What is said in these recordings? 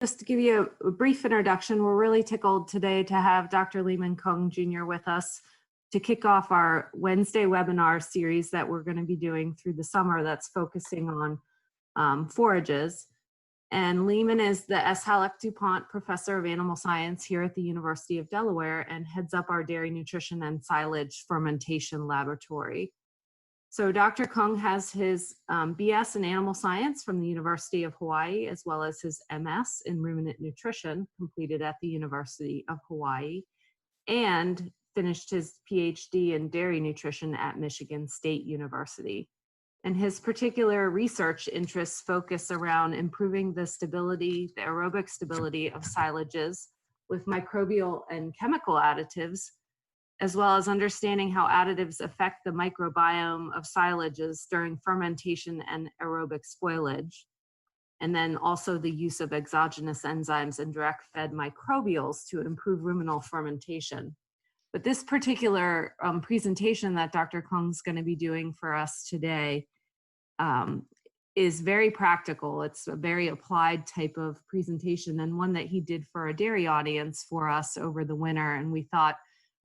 Just to give you a brief introduction, we're really tickled today to have Dr. Lehman Kung Jr. with us to kick off our Wednesday webinar series that we're going to be doing through the summer that's focusing on forages. And Lehman is the S. Halleck DuPont Professor of Animal Science here at the University of Delaware and heads up our dairy nutrition and silage fermentation laboratory. So Dr. Kung has his BS in animal science from the University of Hawaii, as well as his MS in ruminant nutrition, completed at the University of Hawaii, and finished his PhD in dairy nutrition at Michigan State University. And his particular research interests focus around improving the stability, the aerobic stability of silages with microbial and chemical additives, as well as understanding how additives affect the microbiome of silages during fermentation and aerobic spoilage, and then also the use of exogenous enzymes and direct-fed microbials to improve ruminal fermentation. But this particular presentation that Dr. Kung's going to be doing for us today is very practical. It's a very applied type of presentation and one that he did for a dairy audience for us over the winter, and we thought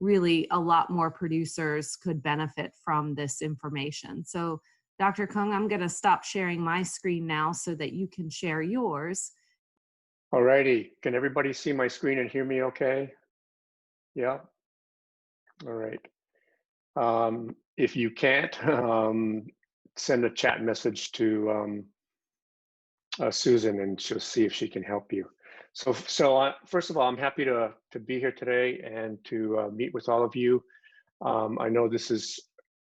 really a lot more producers could benefit from this information. So Dr. Kung, I'm going to stop sharing my screen now so that you can share yours. All righty. Can everybody see my screen and hear me okay? Yeah? All right. If you can't, send a chat message to Susan and she'll see if she can help you. So first of all, I'm happy to be here today and to meet with all of you. I know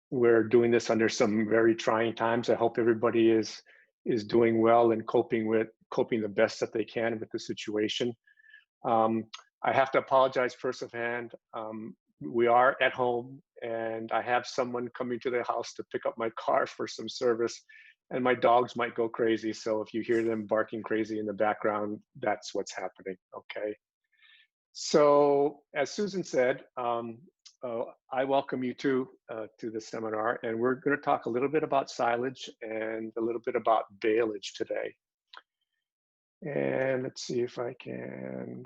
we're doing this under some very trying times. I hope everybody is doing well and coping the best that they can with the situation. I have to apologize first of hand. We are at home and I have someone coming to the house to pick up my car for some service. And my dogs might go crazy, so if you hear them barking crazy in the background, that's what's happening, okay? So, as Susan said, I welcome you to the seminar, and we're gonna talk a little bit about silage and a little bit about baleage today. And let's see if I can,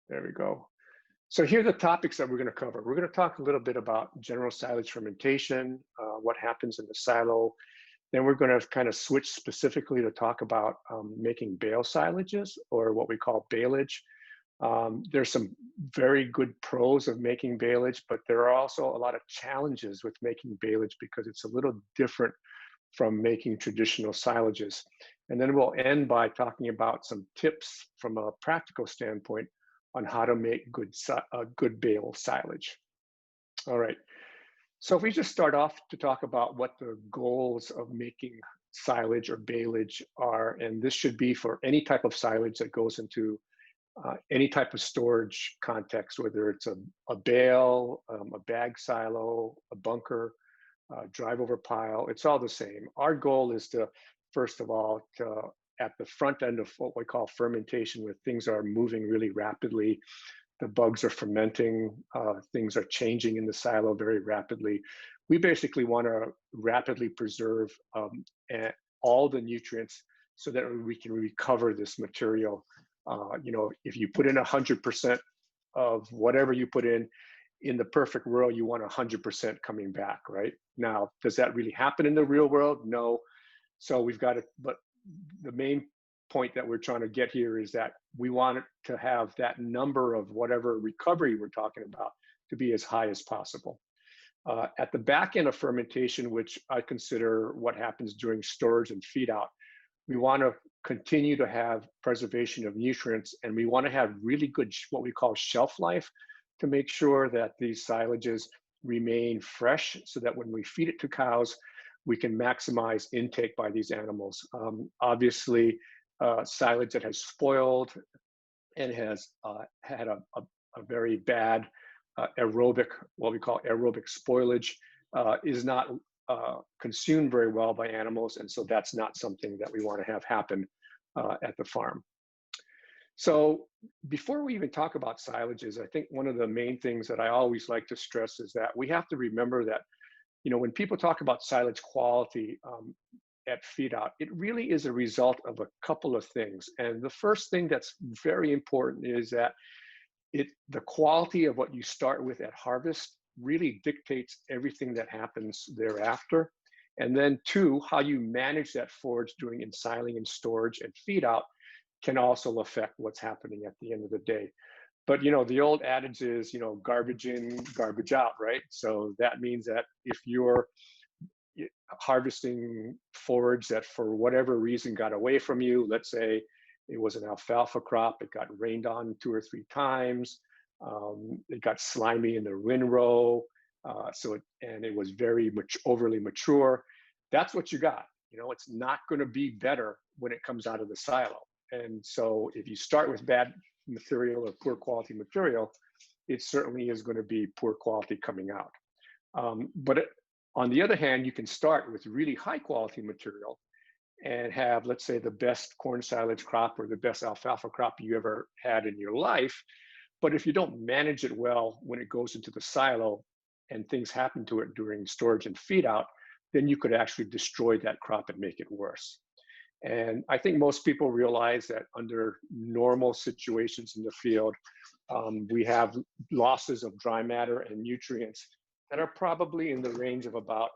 there we go. So here are the topics that we're gonna cover. We're gonna talk a little bit about general silage fermentation, what happens in the silo. Then we're going to kind of switch specifically to talk about making bale silages, or what we call baleage. There's some very good pros of making baleage, but there are also a lot of challenges with making baleage because it's a little different from making traditional silages. And then we'll end by talking about some tips from a practical standpoint on how to make good bale silage. All right. So if we just start off to talk about what the goals of making silage or baleage are, and this should be for any type of silage that goes into any type of storage context, whether it's a bale, a bag silo, a bunker, drive over pile, it's all the same. Our goal is to, first of all, at the front end of what we call fermentation, where things are moving really rapidly, the bugs are fermenting, things are changing in the silo very rapidly. We basically want to rapidly preserve all the nutrients so that we can recover this material. You know, if you put in 100% of whatever you put in the perfect world, you want 100% coming back, right? Now, does that really happen in the real world? No. So we've got to, but the main point that we're trying to get here is that we want to have that number of whatever recovery we're talking about to be as high as possible. At the back end of fermentation, which I consider what happens during storage and feed out, we want to continue to have preservation of nutrients, and we want to have really good, what we call shelf life, to make sure that these silages remain fresh so that when we feed it to cows, we can maximize intake by these animals. Obviously, silage that has spoiled and has had a very bad aerobic, what we call aerobic spoilage, is not consumed very well by animals, and so that's not something that we want to have happen at the farm. So before we even talk about silages, I think one of the main things that I always like to stress is that we have to remember that, you know, when people talk about silage quality, at feed out, it really is a result of a couple of things. And the first thing that's very important is that the quality of what you start with at harvest really dictates everything that happens thereafter. And then two, how you manage that forage during ensiling and storage and feed out can also affect what's happening at the end of the day. But the old adage is, garbage in, garbage out, right? So that means that if you're harvesting forage that for whatever reason got away from you, let's say it was an alfalfa crop, it got rained on 2 or 3 times, it got slimy in the windrow, and it was very overly mature, that's what you got. It's not going to be better when it comes out of the silo. And so if you start with bad material or poor quality material, it certainly is going to be poor quality coming out. On the other hand, you can start with really high quality material and have, let's say, the best corn silage crop or the best alfalfa crop you ever had in your life. But if you don't manage it well when it goes into the silo and things happen to it during storage and feed out, then you could actually destroy that crop and make it worse. And I think most people realize that under normal situations in the field, we have losses of dry matter and nutrients that are probably in the range of about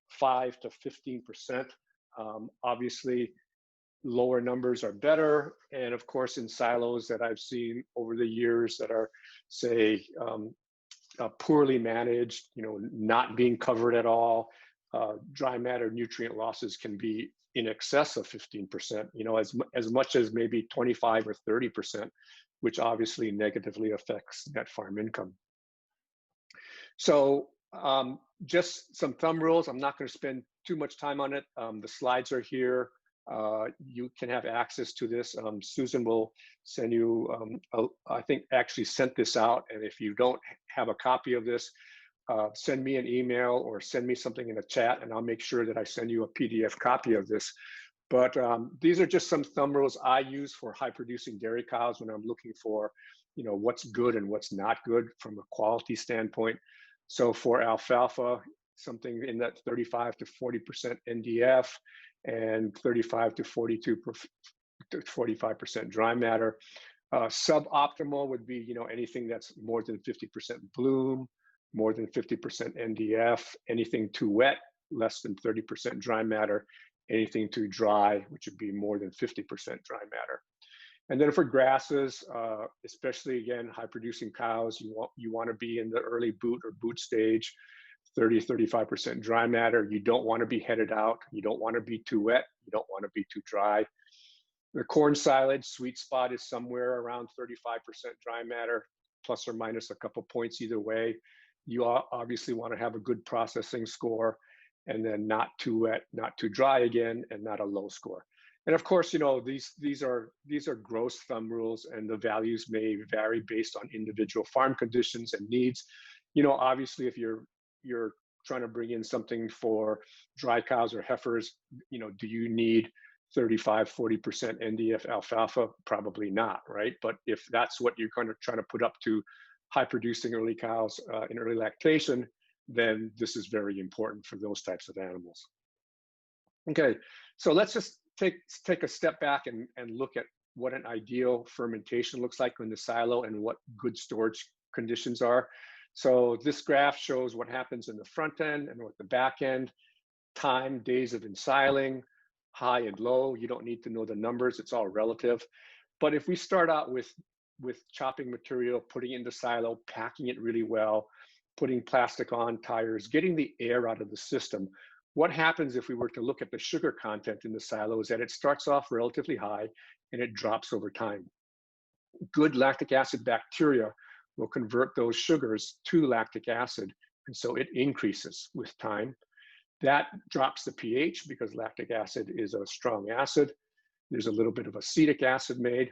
5 to 15%. Obviously, lower numbers are better. And of course, in silos that I've seen over the years that are, say, poorly managed, not being covered at all, dry matter nutrient losses can be in excess of 15%, as much as maybe 25 or 30%, which obviously negatively affects net farm income. So just some thumb rules. I'm not going to spend too much time on it. The slides are here. You can have access to this. Susan will send you, I think actually sent this out. And if you don't have a copy of this, send me an email or send me something in a chat, and I'll make sure that I send you a PDF copy of this. But these are just some thumb rules I use for high producing dairy cows when I'm looking for, what's good and what's not good from a quality standpoint. So for alfalfa, something in that 35 to 40% NDF and 35 to 45% dry matter. Suboptimal would be, anything that's more than 50% bloom, more than 50% NDF, anything too wet, less than 30% dry matter, anything too dry, which would be more than 50% dry matter. And then for grasses, especially again, high producing cows, you want to be in the early boot or boot stage, 30, 35% dry matter. You don't want to be headed out. You don't want to be too wet. You don't want to be too dry. The corn silage sweet spot is somewhere around 35% dry matter, plus or minus a couple points either way. You obviously want to have a good processing score, and then not too wet, not too dry again, and not a low score. And of course, these are gross thumb rules, and the values may vary based on individual farm conditions and needs. Obviously, if you're trying to bring in something for dry cows or heifers, do you need 35, 40% NDF alfalfa? Probably not, right? But if that's what you're kind of trying to put up to high producing early cows in early lactation, then this is very important for those types of animals. Okay, so let's just take a step back and look at what an ideal fermentation looks like in the silo and what good storage conditions are. So this graph shows what happens in the front end and what the back end, time, days of ensiling, high and low. You don't need to know the numbers, it's all relative. But if we start out with chopping material, putting it into silo, packing it really well, putting plastic on, tires, getting the air out of the system, what happens if we were to look at the sugar content in the silo is that it starts off relatively high and it drops over time. Good lactic acid bacteria will convert those sugars to lactic acid, and so it increases with time. That drops the pH because lactic acid is a strong acid. There's a little bit of acetic acid made.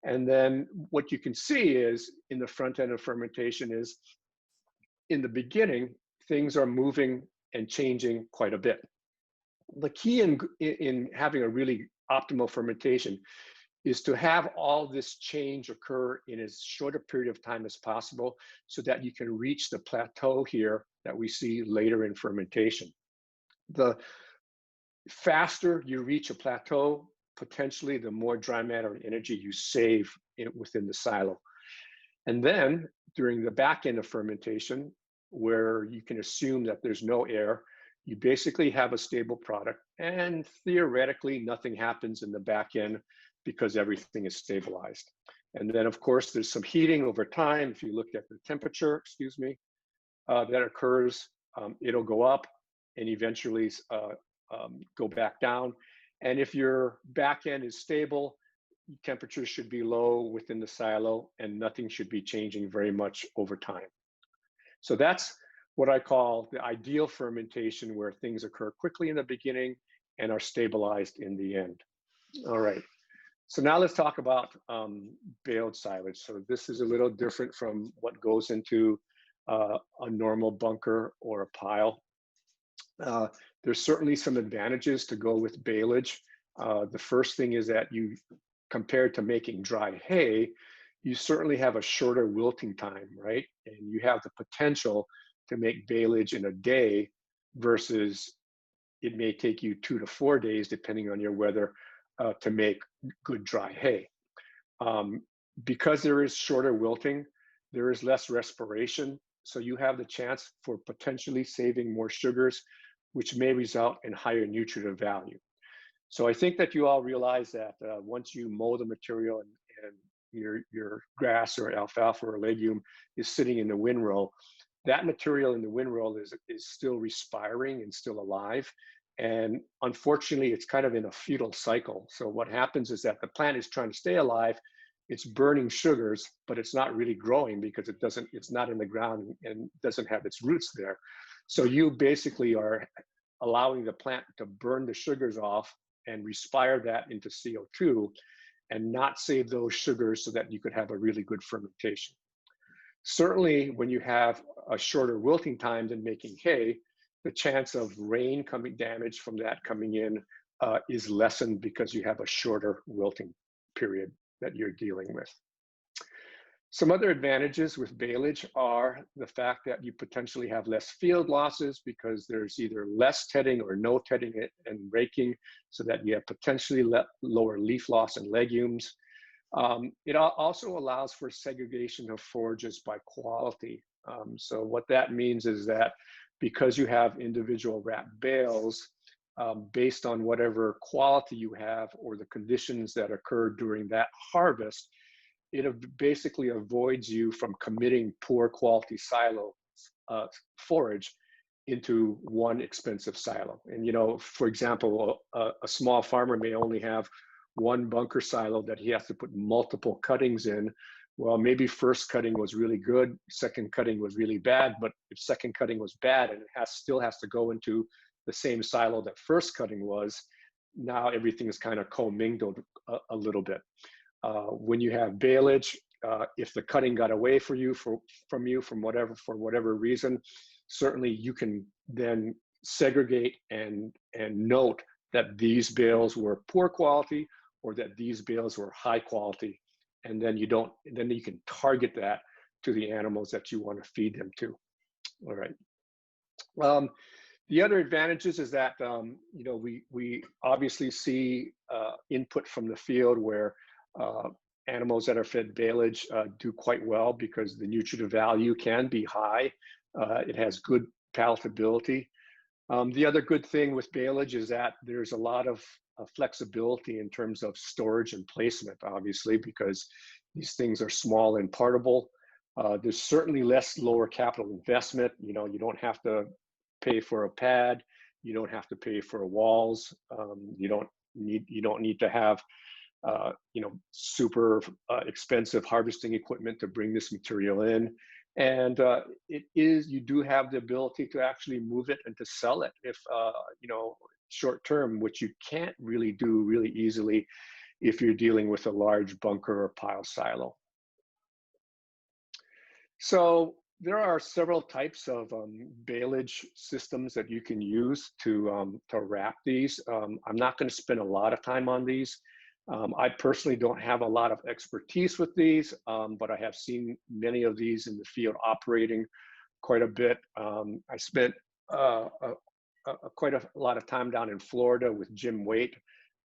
And then what you can see is in the front end of fermentation is in the beginning, things are moving and changing quite a bit. The key in having a really optimal fermentation is to have all this change occur in as short a period of time as possible so that you can reach the plateau here that we see later in fermentation. The faster you reach a plateau, potentially the more dry matter and energy you save within the silo. And then during the back end of fermentation, where you can assume that there's no air, you basically have a stable product, and theoretically nothing happens in the back end because everything is stabilized. And then of course there's some heating over time. If you look at the temperature, that occurs, it'll go up and eventually go back down. And if your back end is stable, temperatures should be low within the silo and nothing should be changing very much over time. So that's what I call the ideal fermentation, where things occur quickly in the beginning and are stabilized in the end. All right. So now let's talk about baled silage. So this is a little different from what goes into a normal bunker or a pile. There's certainly some advantages to go with baleage. The first thing is that compared to making dry hay, you certainly have a shorter wilting time, right? And you have the potential to make baleage in a day versus it may take you 2 to 4 days, depending on your weather, to make good dry hay. Because there is shorter wilting, there is less respiration, so you have the chance for potentially saving more sugars, which may result in higher nutritive value. So I think that you all realize that once you mow the material and your grass or alfalfa or legume is sitting in the windrow, that material in the windrow is still respiring and still alive. And unfortunately, it's kind of in a futile cycle. So what happens is that the plant is trying to stay alive, it's burning sugars, but it's not really growing because it's not in the ground and doesn't have its roots there. So you basically are allowing the plant to burn the sugars off and respire that into CO2 and not save those sugars so that you could have a really good fermentation. Certainly, when you have a shorter wilting time than making hay, the chance of rain damage from that coming in is lessened because you have a shorter wilting period that you're dealing with. Some other advantages with baleage are the fact that you potentially have less field losses because there's either less tedding or no tedding and raking, so that you have potentially lower leaf loss in legumes. It also allows for segregation of forages by quality. So what that means is that because you have individual wrapped bales, based on whatever quality you have or the conditions that occur during that harvest, it basically avoids you from committing poor quality silo forage into one expensive silo. And, for example, a small farmer may only have one bunker silo that he has to put multiple cuttings in. Well, maybe first cutting was really good, second cutting was really bad, but if second cutting was bad and it still has to go into the same silo that first cutting was, now everything is kind of commingled a little bit. When you have baleage, if the cutting got away from you for whatever reason, certainly you can then segregate and note that these bales were poor quality or that these bales were high quality, and then you can target that to the animals that you want to feed them to. All right. The other advantages is that we obviously see input from the field where animals that are fed baleage do quite well because the nutritive value can be high. It has good palatability. The other good thing with baleage is that there's a lot of flexibility in terms of storage and placement, obviously, because these things are small and partable. There's certainly less lower capital investment. You don't have to pay for a pad. You don't have to pay for walls. You don't need to have super expensive harvesting equipment to bring this material in. And you do have the ability to actually move it and to sell it if, short term, which you can't really do really easily if you're dealing with a large bunker or pile silo. So there are several types of baleage systems that you can use to wrap these. I'm not going to spend a lot of time on these. I personally don't have a lot of expertise with these, but I have seen many of these in the field operating quite a bit. I spent quite a lot of time down in Florida with Jim Waite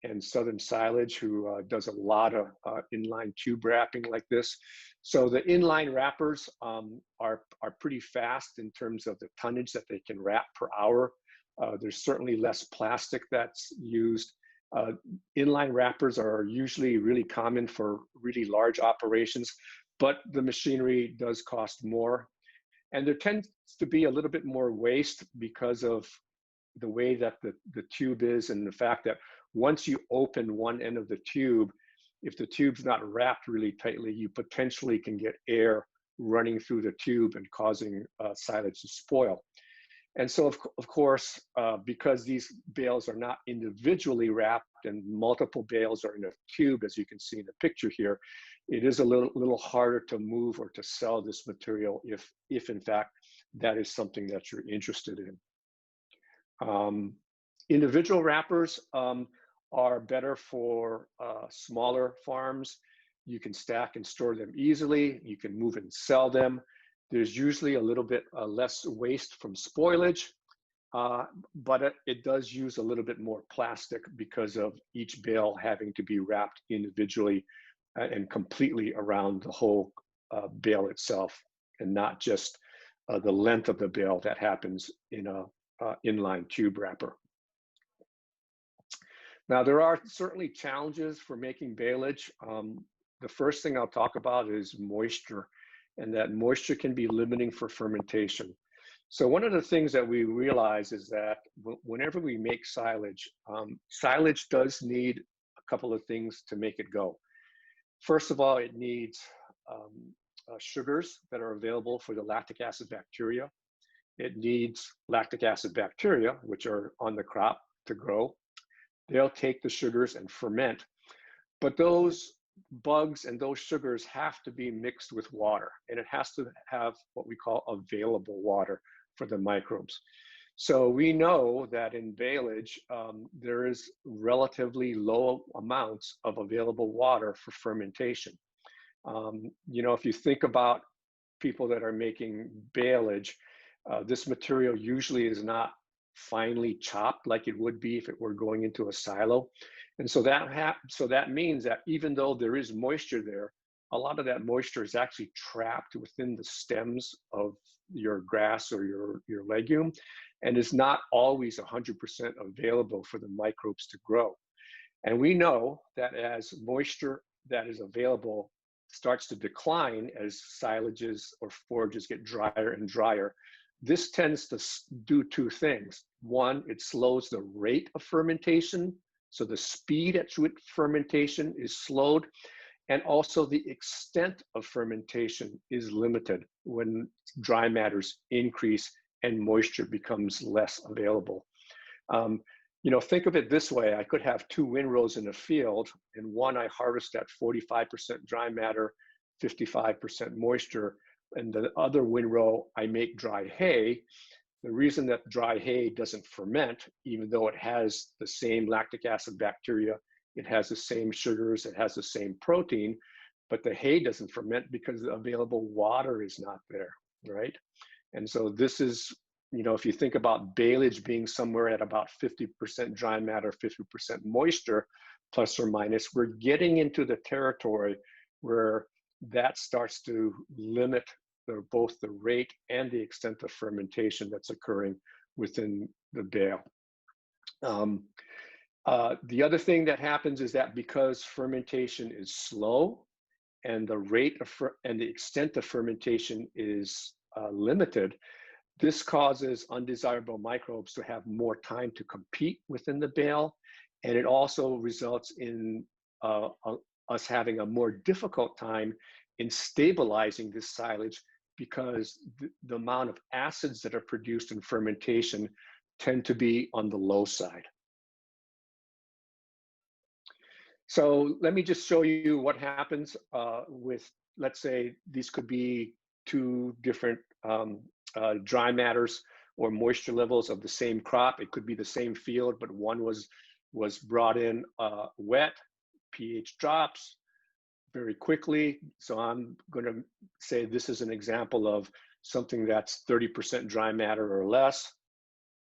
and Southern Silage, who does a lot of inline tube wrapping like this. So the inline wrappers are pretty fast in terms of the tonnage that they can wrap per hour. There's certainly less plastic that's used. Inline wrappers are usually really common for really large operations, but the machinery does cost more. And there tends to be a little bit more waste because of the way that the tube is, and the fact that once you open one end of the tube, if the tube's not wrapped really tightly, you potentially can get air running through the tube and causing silage to spoil. And so, of course, because these bales are not individually wrapped and multiple bales are in a tube, as you can see in the picture here, it is a little harder to move or to sell this material if in fact that is something that you're interested in. Individual wrappers are better for smaller farms. You can stack and store them easily. You can move and sell them. There's usually a little bit less waste from spoilage, but it does use a little bit more plastic because of each bale having to be wrapped individually and completely around the whole bale itself, and not just the length of the bale that happens in a inline tube wrapper. Now, there are certainly challenges for making baleage. The first thing I'll talk about is moisture, and that moisture can be limiting for fermentation. So one of the things that we realize is that whenever we make silage, silage does need a couple of things to make it go. First of all, it needs sugars that are available for the lactic acid bacteria. It needs lactic acid bacteria, which are on the crop to grow. They'll take the sugars and ferment, but those bugs and those sugars have to be mixed with water, and it has to have what we call available water for the microbes. So we know that in baleage, there is relatively low amounts of available water for fermentation. You know, if you think about people that are making baleage, this material usually is not finely chopped like it would be if it were going into a silo. And so that means that even though there is moisture there, a lot of that moisture is actually trapped within the stems of your grass or your legume, and is not always 100% available for the microbes to grow. And we know that as moisture that is available starts to decline as silages or forages get drier and drier, this tends to do two things. One, it slows the rate of fermentation, so the speed at which fermentation is slowed, and also the extent of fermentation is limited when dry matters increase and moisture becomes less available. You know, think of it this way: I could have two windrows in a field, and one I harvest at 45% dry matter, 55% moisture, and the other windrow I make dry hay. The reason that dry hay doesn't ferment, even though it has the same lactic acid bacteria, it has the same sugars, it has the same protein, but the hay doesn't ferment because the available water is not there, right? And so this is, you know, if you think about baleage being somewhere at about 50% dry matter, 50% moisture, plus or minus, we're getting into the territory where that starts to limit both the rate and the extent of fermentation that's occurring within the bale. The other thing that happens is that because fermentation is slow and the rate of and the extent of fermentation is limited, this causes undesirable microbes to have more time to compete within the bale, and it also results in us having a more difficult time in stabilizing this silage, because the amount of acids that are produced in fermentation tend to be on the low side. So let me just show you what happens with, let's say, these could be two different dry matters or moisture levels of the same crop. It could be the same field, but one was brought in wet, pH drops very quickly. So I'm going to say this is an example of something that's 30% dry matter or less.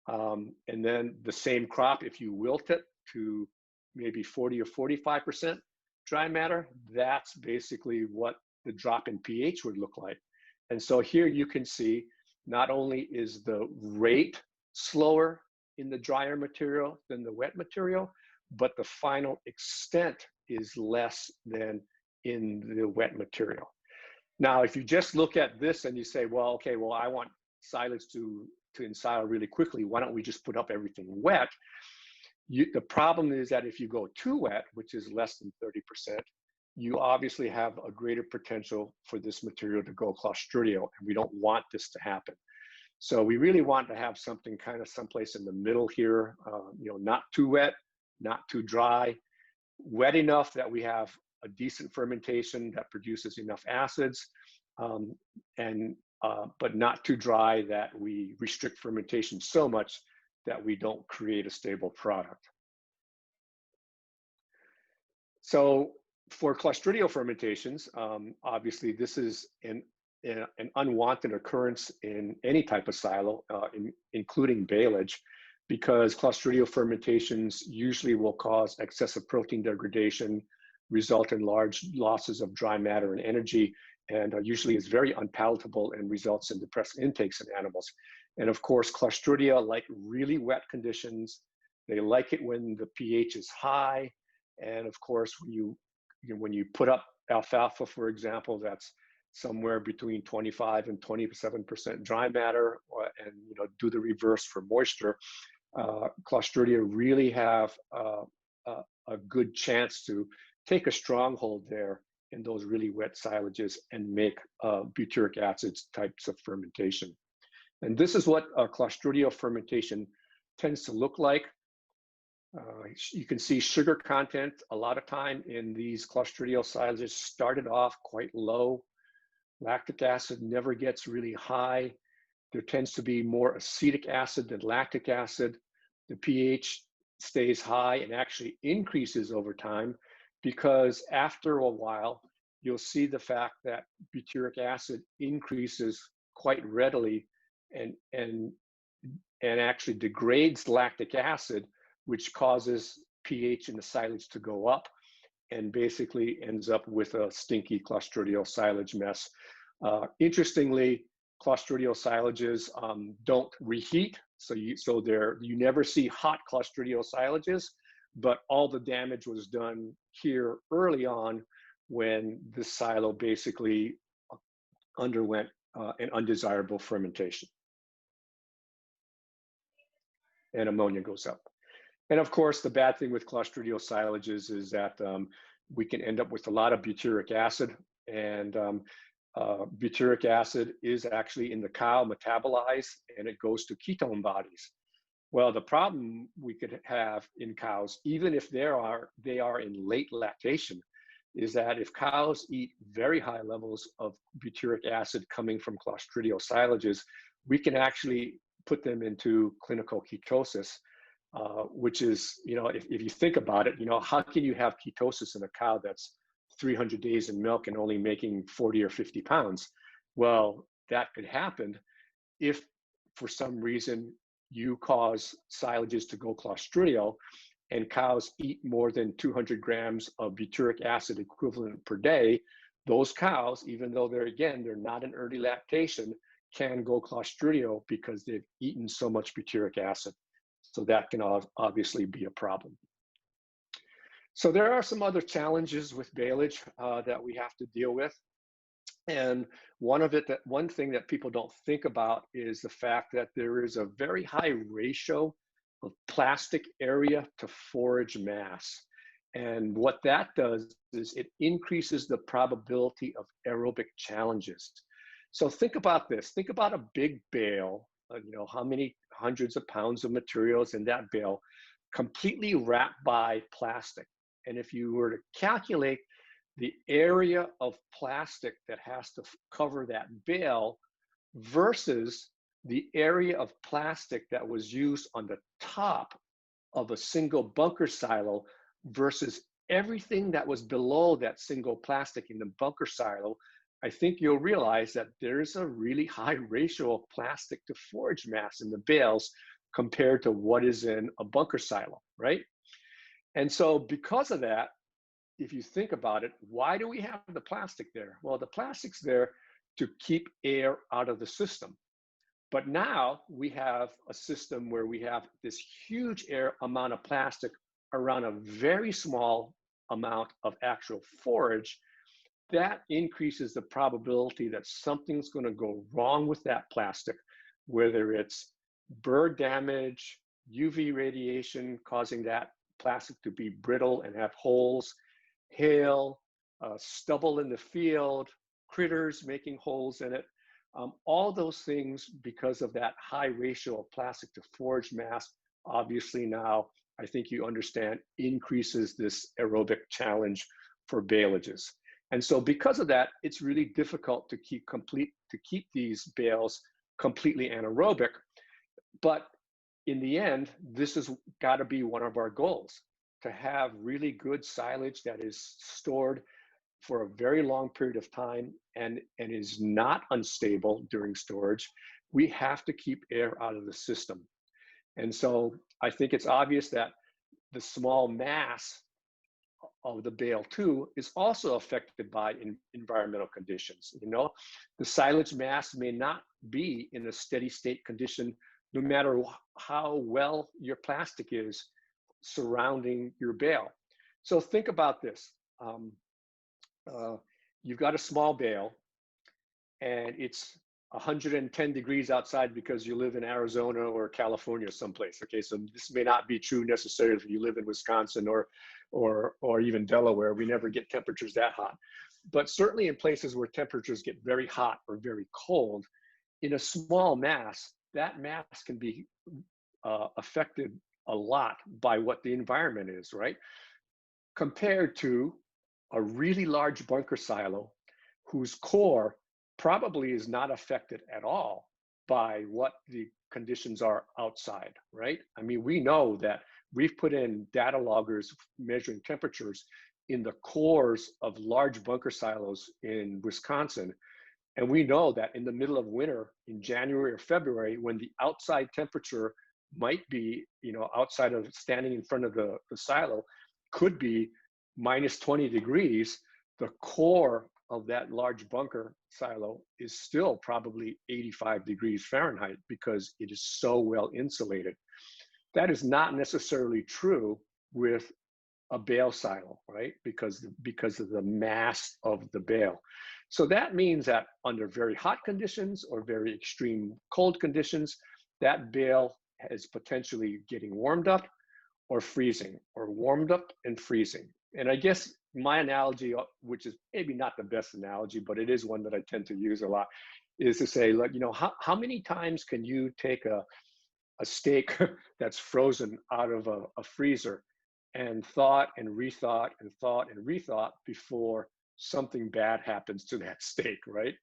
And then the same crop, if you wilt it to maybe 40 or 45% dry matter, that's basically what the drop in pH would look like. And so here you can see not only is the rate slower in the drier material than the wet material, but the final extent is less than in the wet material. Now, if you just look at this and you say, well, okay, well, I want silage to ensile really quickly, why don't we just put up everything wet? The problem is that if you go too wet, which is less than 30%, you obviously have a greater potential for this material to go Clostridial, and we don't want this to happen. So we really want to have something kind of someplace in the middle here, not too wet, not too dry, wet enough that we have a decent fermentation that produces enough acids, but not too dry that we restrict fermentation so much that we don't create a stable product. So for Clostridial fermentations, obviously this is an unwanted occurrence in any type of silo, including baleage, because Clostridial fermentations usually will cause excessive protein degradation, result in large losses of dry matter and energy, and usually is very unpalatable and results in depressed intakes in animals. And of course, Clostridia like really wet conditions. They like it when the pH is high. And of course, when you put up alfalfa, for example, that's somewhere between 25 and 27% dry matter, and do the reverse for moisture, Clostridia really have a good chance to take a stronghold there in those really wet silages and make butyric acids types of fermentation. And this is what a Clostridial fermentation tends to look like. You can see sugar content a lot of time in these Clostridial silages started off quite low. Lactic acid never gets really high. There tends to be more acetic acid than lactic acid. The pH stays high and actually increases over time, because after a while, you'll see the fact that butyric acid increases quite readily and actually degrades lactic acid, which causes pH in the silage to go up and basically ends up with a stinky Clostridial silage mess. Interestingly, Clostridial silages don't reheat, so you never see hot Clostridial silages, but all the damage was done here early on when the silo basically underwent an undesirable fermentation. And ammonia goes up. And of course, the bad thing with Clostridial silages is that we can end up with a lot of butyric acid, and butyric acid is actually in the cow metabolized and it goes to ketone bodies. Well, the problem we could have in cows, even if they are in late lactation, is that if cows eat very high levels of butyric acid coming from Clostridial silages, we can actually put them into clinical ketosis, which is, if you think about it, how can you have ketosis in a cow that's 300 days in milk and only making 40 or 50 pounds? Well, that could happen if for some reason you cause silages to go Clostridial and cows eat more than 200 grams of butyric acid equivalent per day. Those cows, even though they're not in early lactation, can go Clostridial because they've eaten so much butyric acid. So that can obviously be a problem. So there are some other challenges with baleage that we have to deal with. And one thing that people don't think about is the fact that there is a very high ratio of plastic area to forage mass. And what that does is it increases the probability of aerobic challenges. So think about this. Think about a big bale, how many hundreds of pounds of materials in that bale, completely wrapped by plastic. And if you were to calculate the area of plastic that has to cover that bale versus the area of plastic that was used on the top of a single bunker silo versus everything that was below that single plastic in the bunker silo, I think you'll realize that there's a really high ratio of plastic to forage mass in the bales compared to what is in a bunker silo, right? And so because of that, if you think about it, why do we have the plastic there? Well, the plastic's there to keep air out of the system. But now we have a system where we have this huge amount of plastic around a very small amount of actual forage. That increases the probability that something's going to go wrong with that plastic, whether it's bird damage, UV radiation causing that plastic to be brittle and have holes, hail, stubble in the field, critters making holes in it. All those things, because of that high ratio of plastic to forage mass, obviously now, I think you understand, increases this aerobic challenge for baleages. And so because of that, it's really difficult to keep these bales completely anaerobic. But in the end, this has got to be one of our goals, to have really good silage that is stored for a very long period of time and is not unstable during storage. We have to keep air out of the system. And so I think it's obvious that the small mass of the bale too is also affected by environmental conditions. You know, the silage mass may not be in a steady state condition, no matter how well your plastic is surrounding your bale. So think about this. You've got a small bale and it's 110 degrees outside because you live in Arizona or California someplace. Okay, so this may not be true necessarily if you live in Wisconsin or even Delaware. We never get temperatures that hot. But certainly in places where temperatures get very hot or very cold, in a small mass, that mass can be affected a lot by what the environment is, right? Compared to a really large bunker silo whose core probably is not affected at all by what the conditions are outside, right? I mean, we know that we've put in data loggers measuring temperatures in the cores of large bunker silos in Wisconsin. And we know that in the middle of winter, in January or February, when the outside temperature might be, you know, outside of standing in front of the silo, could be minus 20 degrees, the core of that large bunker silo is still probably 85 degrees Fahrenheit because it is so well insulated. That is not necessarily true with a bale silo, right? Because of the mass of the bale. So that means that under very hot conditions or very extreme cold conditions, that bale is potentially getting warmed up or freezing, or warmed up and freezing. And I guess my analogy, which is maybe not the best analogy, but it is one that I tend to use a lot, is to say, like, you know, how many times can you take a steak that's frozen out of a freezer and thought and rethought and thought and rethought before something bad happens to that steak, right?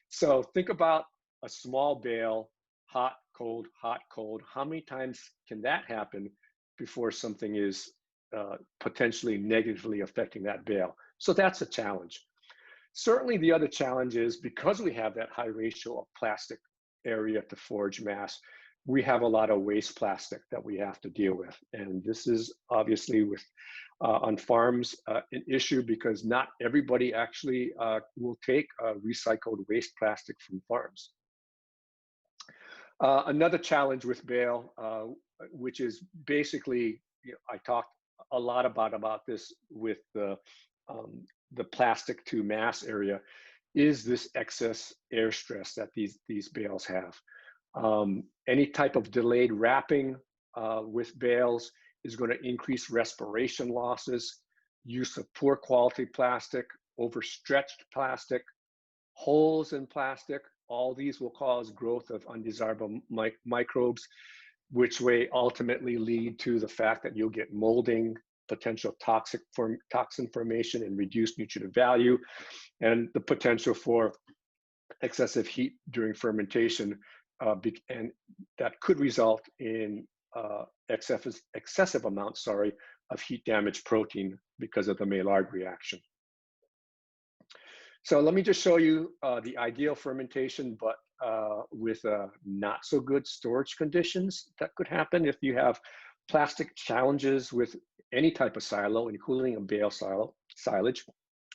So think about a small bale, hot, cold, hot, cold. How many times can that happen before something is potentially negatively affecting that bale? So that's a challenge. Certainly the other challenge is, because we have that high ratio of plastic area to forage mass, we have a lot of waste plastic that we have to deal with. And this is obviously on farms an issue, because not everybody actually will take recycled waste plastic from farms. Another challenge with bale, which is basically, you know, I talked a lot about this with the plastic to mass area, is this excess air stress that these bales have. Any type of delayed wrapping with bales is going to increase respiration losses, use of poor quality plastic, overstretched plastic, holes in plastic. All these will cause growth of undesirable microbes, which may ultimately lead to the fact that you'll get molding, potential toxin formation, and reduced nutritive value, and the potential for excessive heat during fermentation, and that could result in excessive amounts, of heat damaged protein because of the Maillard reaction. So let me just show you the ideal fermentation, but with not so good storage conditions that could happen if you have plastic challenges with any type of silo, including a bale silo, silage.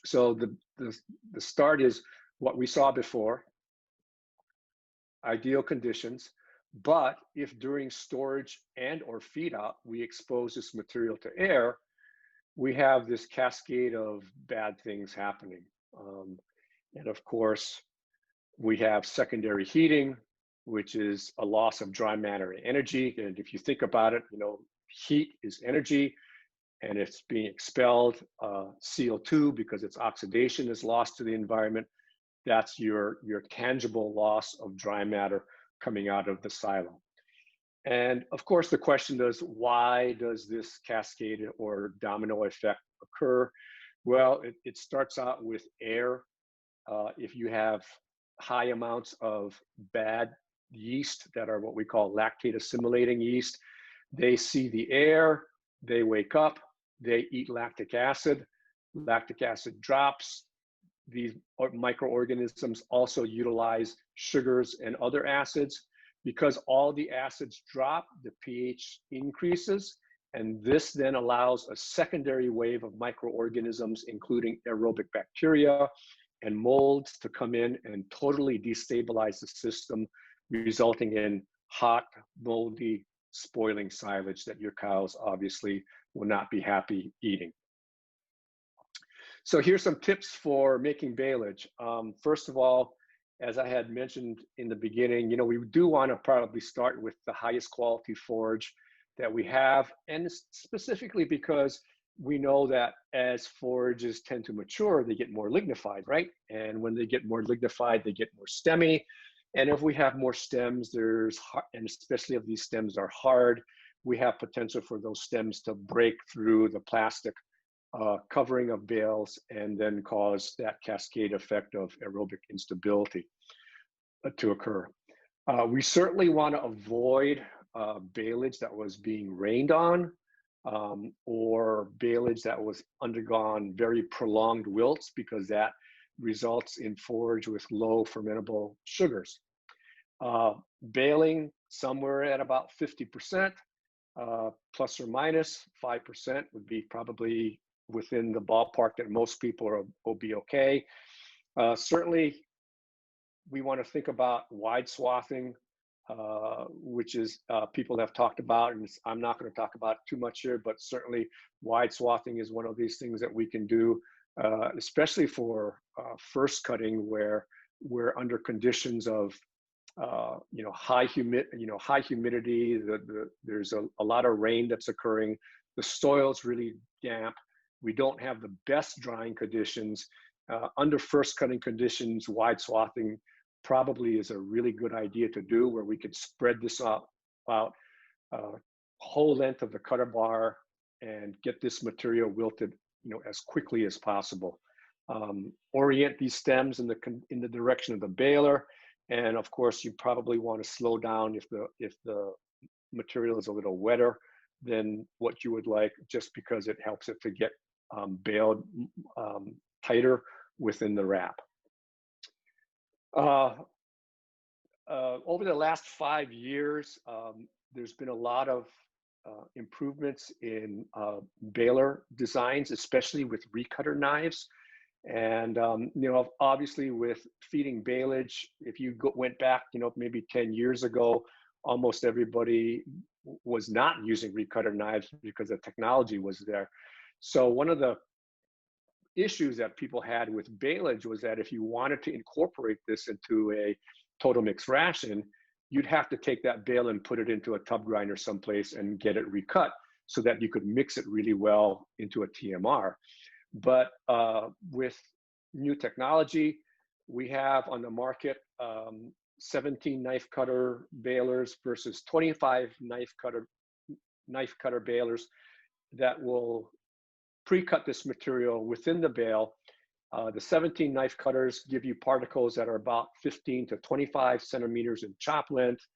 So the start is what we saw before, ideal conditions. But if during storage and or feed out, we expose this material to air, we have this cascade of bad things happening. And of course, we have secondary heating, which is a loss of dry matter and energy. And if you think about it, you know, heat is energy and it's being expelled. CO2, because its oxidation is lost to the environment. That's your tangible loss of dry matter coming out of the silo. And of course, the question is, why does this cascade or domino effect occur? Well, it starts out with air. If you have high amounts of bad yeast that are what we call lactate assimilating yeast, they see the air, they wake up, they eat lactic acid drops. These microorganisms also utilize sugars and other acids. Because all the acids drop, the pH increases, and this then allows a secondary wave of microorganisms, including aerobic bacteria and molds, to come in and totally destabilize the system, resulting in hot, moldy, spoiling silage that your cows obviously will not be happy eating. So here's some tips for making baleage. First of all, as I had mentioned in the beginning, you know, we do want to probably start with the highest quality forage that we have, and specifically because we know that as forages tend to mature, they get more lignified, right? And when they get more lignified, they get more stemmy. And if we have more stems, and especially if these stems are hard, we have potential for those stems to break through the plastic covering of bales and then cause that cascade effect of aerobic instability to occur. We certainly want to avoid baleage that was being rained on or baleage that was undergone very prolonged wilts, because that results in forage with low fermentable sugars. Baling somewhere at about 50%, plus or minus 5% would be probably within the ballpark that most people will be okay. Certainly, we want to think about wide swathing, which is people have talked about, and I'm not going to talk about too much here, but certainly wide swathing is one of these things that we can do, especially for first cutting, where we're under conditions of high humidity. There's a lot of rain that's occurring. The soil's really damp. We don't have the best drying conditions. Under first cutting conditions, wide swathing probably is a really good idea to do, where we could spread this out whole length of the cutter bar and get this material wilted, as quickly as possible. Orient these stems in the direction of the baler, and of course, you probably want to slow down if the material is a little wetter than what you would like, just because it helps it to get baled tighter within the wrap. Over the last 5 years, there's been a lot of improvements in baler designs, especially with recutter knives. And obviously with feeding baleage, if you went back, maybe 10 years ago, almost everybody was not using recutter knives because the technology was there. So one of the issues that people had with baleage was that if you wanted to incorporate this into a total mix ration, you'd have to take that bale and put it into a tub grinder someplace and get it recut so that you could mix it really well into a TMR. But with new technology, we have on the market 17 knife cutter balers versus 25 knife cutter balers that will pre-cut this material within the bale. The 17 knife cutters give you particles that are about 15 to 25 centimeters in chop length.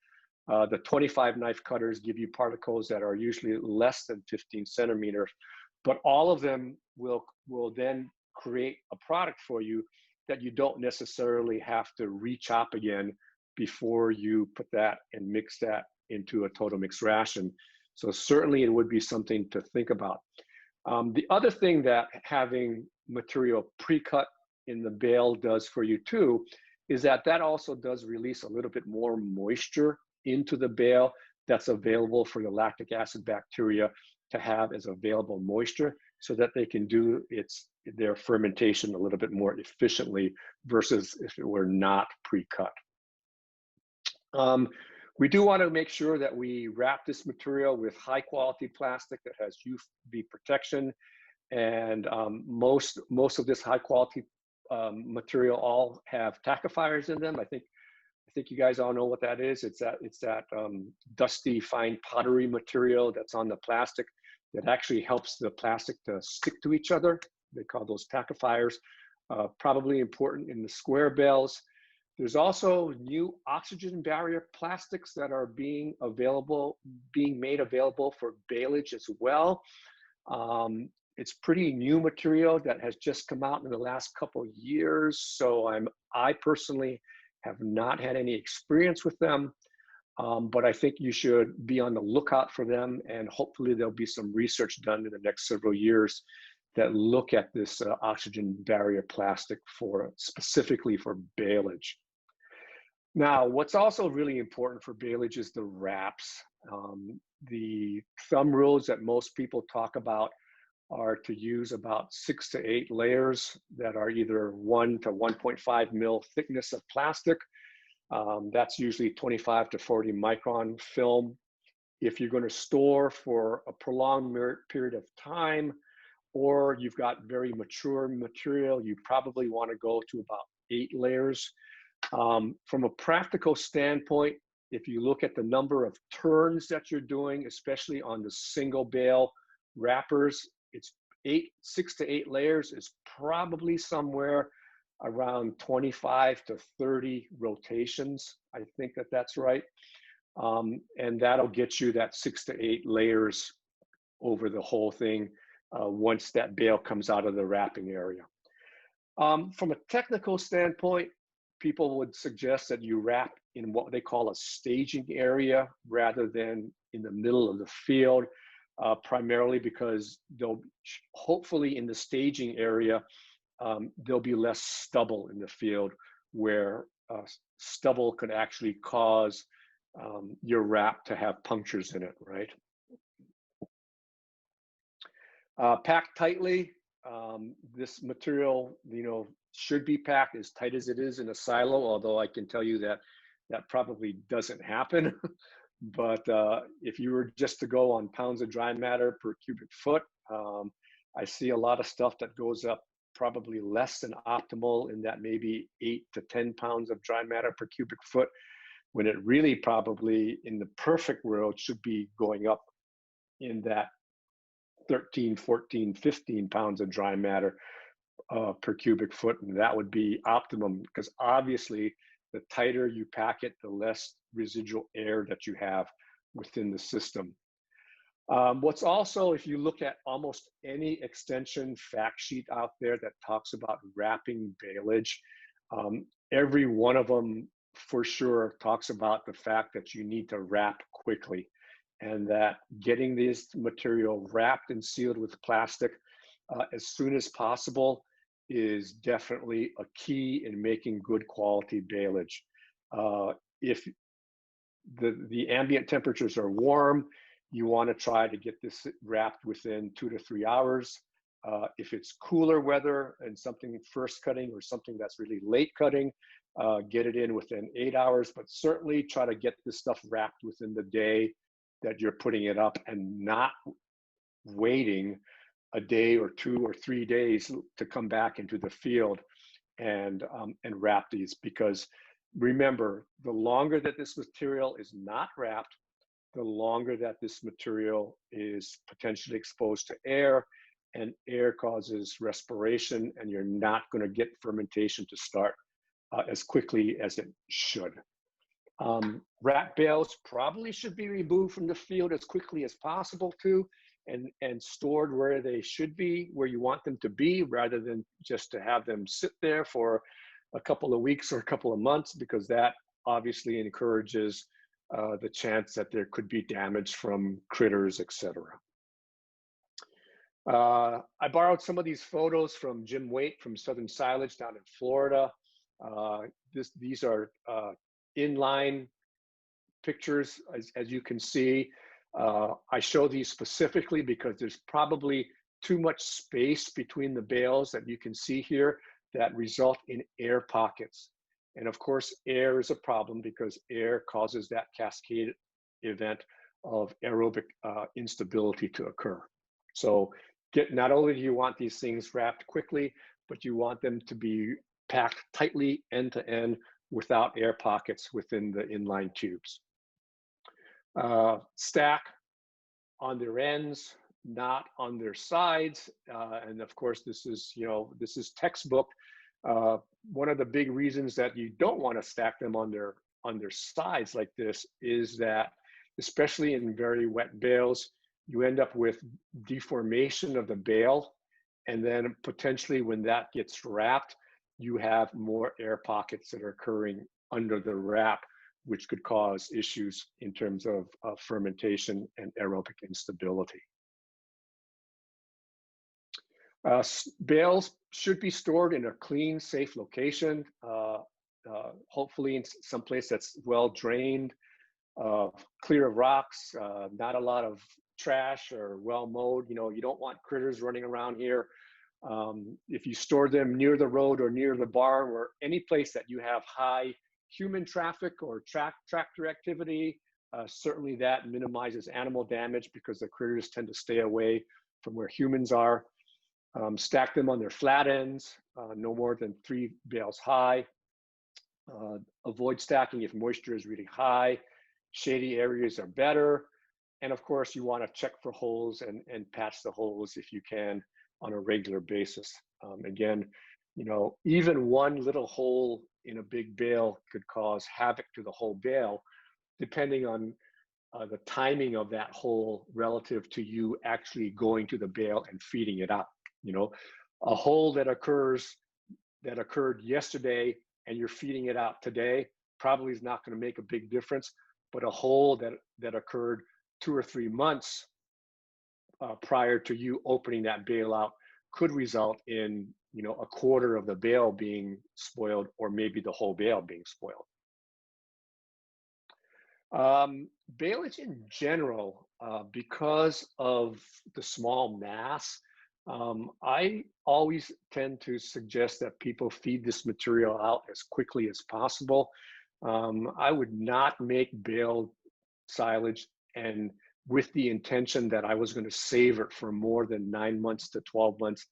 The 25 knife cutters give you particles that are usually less than 15 centimeters, but all of them will then create a product for you that you don't necessarily have to re-chop again before you put that and mix that into a total mix ration. So certainly it would be something to think about. The other thing that having material pre-cut in the bale does for you too is that that also does release a little bit more moisture into the bale that's available for the lactic acid bacteria to have as available moisture, so that they can do their fermentation a little bit more efficiently versus if it were not pre-cut. We do want to make sure that we wrap this material with high quality plastic that has UV protection, and most of this high quality material all have tackifiers in them. I think you guys all know what that is. It's that dusty fine powdery material that's on the plastic that actually helps the plastic to stick to each other. They call those tackifiers. Probably important in the square bales. There's also new oxygen barrier plastics that are being made available for baleage as well. It's pretty new material that has just come out in the last couple of years. So I personally have not had any experience with them, but I think you should be on the lookout for them, and hopefully there'll be some research done in the next several years that look at this oxygen barrier plastic specifically for baleage. Now, what's also really important for baleage is the wraps. The thumb rules that most people talk about are to use about 6 to 8 layers that are either 1 to 1.5 mil thickness of plastic. That's usually 25 to 40 micron film. If you're going to store for a prolonged period of time, or you've got very mature material, you probably want to go to about 8 layers. From a practical standpoint, if you look at the number of turns that you're doing, especially on the single bale wrappers, it's 6 to 8 layers is probably somewhere around 25 to 30 rotations. I think that's right. And that'll get you that 6 to 8 layers over the whole thing once that bale comes out of the wrapping area. From a technical standpoint, people would suggest that you wrap in what they call a staging area rather than in the middle of the field, primarily because hopefully in the staging area, there'll be less stubble in the field, where stubble could actually cause your wrap to have punctures in it, right? Packed tightly. This material, should be packed as tight as it is in a silo, although I can tell you that that probably doesn't happen. But if you were just to go on pounds of dry matter per cubic foot, I see a lot of stuff that goes up probably less than optimal, in that maybe 8 to 10 pounds of dry matter per cubic foot, when it really probably in the perfect world should be going up in that 13, 14, 15 pounds of dry matter per cubic foot. And that would be optimum, because obviously the tighter you pack it, the less residual air that you have within the system. What's also, if you look at almost any extension fact sheet out there that talks about wrapping baleage, every one of them for sure talks about the fact that you need to wrap quickly, and that getting this material wrapped and sealed with plastic as soon as possible is definitely a key in making good quality baleage. If the ambient temperatures are warm, you want to try to get this wrapped within 2 to 3 hours. If it's cooler weather and something first cutting or something that's really late cutting, get it in within 8 hours, but certainly try to get this stuff wrapped within the day that you're putting it up, and not waiting a day or 2 or 3 days to come back into the field and wrap these. Because remember, the longer that this material is not wrapped, the longer that this material is potentially exposed to air, and air causes respiration, and you're not going to get fermentation to start as quickly as it should. Wrap bales probably should be removed from the field as quickly as possible too, and stored where they should be, where you want them to be, rather than just to have them sit there for a couple of weeks or a couple of months, because that obviously encourages the chance that there could be damage from critters, etc. I borrowed some of these photos from Jim Waite from Southern Silage down in Florida. These are inline pictures, as you can see. I show these specifically because there's probably too much space between the bales that you can see here that result in air pockets. And of course, air is a problem because air causes that cascade event of aerobic instability to occur. So not only do you want these things wrapped quickly, but you want them to be packed tightly end to end without air pockets within the inline tubes. Stack on their ends, not on their sides. And of course, this is textbook. One of the big reasons that you don't want to stack them on their sides like this is that, especially in very wet bales, you end up with deformation of the bale. And then potentially when that gets wrapped, you have more air pockets that are occurring under the wrap, which could cause issues in terms of fermentation and aerobic instability. Bales should be stored in a clean, safe location, hopefully in some place that's well drained, clear of rocks, not a lot of trash or well mowed. You don't want critters running around here. If you store them near the road or near the barn or any place that you have high human traffic or tractor activity, certainly that minimizes animal damage because the critters tend to stay away from where humans are. Stack them on their flat ends, no more than 3 bales high. Avoid stacking if moisture is really high. Shady areas are better. And of course, you want to check for holes and patch the holes if you can on a regular basis. Again, even one little hole in a big bale could cause havoc to the whole bale, depending on the timing of that hole relative to you actually going to the bale and feeding it out. A hole that occurred yesterday and you're feeding it out today probably is not going to make a big difference, but a hole that occurred 2 or 3 months prior to you opening that bale out could result in a quarter of the bale being spoiled, or maybe the whole bale being spoiled. Baleage in general, because of the small mass, I always tend to suggest that people feed this material out as quickly as possible. I would not make bale silage and with the intention that I was going to save it for more than 9 months to 12 months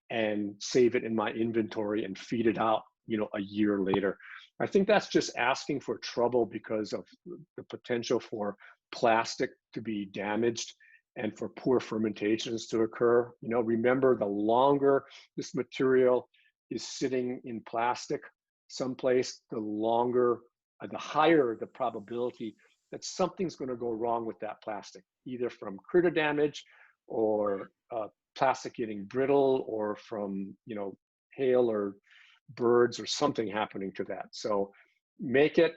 and save it in my inventory and feed it out, a year later. I think that's just asking for trouble because of the potential for plastic to be damaged and for poor fermentations to occur. Remember, the longer this material is sitting in plastic someplace, the higher the probability that something's going to go wrong with that plastic, either from critter damage or plastic getting brittle, or from hail or birds or something happening to that. So make it,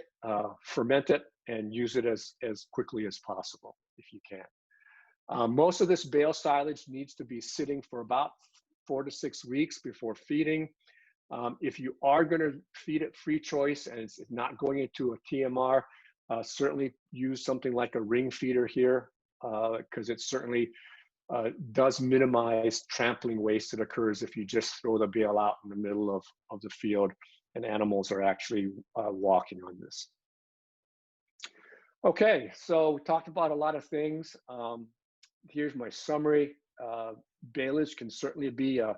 ferment it, and use it as quickly as possible if you can. Most of this bale silage needs to be sitting for about 4 to 6 weeks before feeding. If you are going to feed it free choice and it's not going into a TMR, certainly use something like a ring feeder here, because it certainly does minimize trampling waste that occurs if you just throw the bale out in the middle of the field and animals are actually walking on this. Okay, so we talked about a lot of things. Here's my summary. Baleage can certainly be a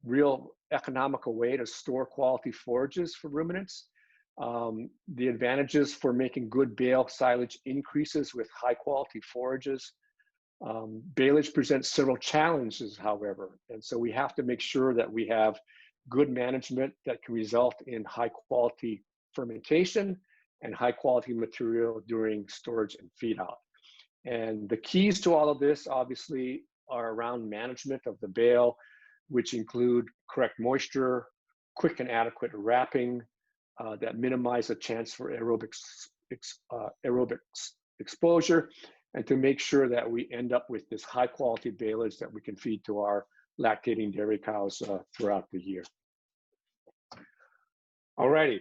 real economical way to store quality forages for ruminants. The advantages for making good bale silage increases with high quality forages. Baleage presents several challenges, however, and so we have to make sure that we have good management that can result in high quality fermentation and high quality material during storage and feed out. And the keys to all of this, obviously, are around management of the bale, which include correct moisture, quick and adequate wrapping that minimize the chance for aerobic exposure, and to make sure that we end up with this high quality baleage that we can feed to our lactating dairy cows throughout the year. Alrighty,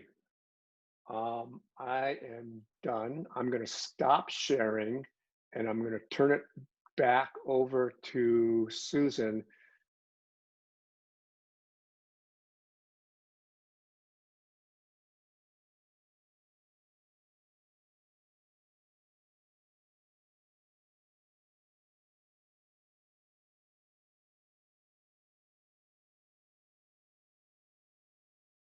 I am done. I'm going to stop sharing and I'm going to turn it back over to Susan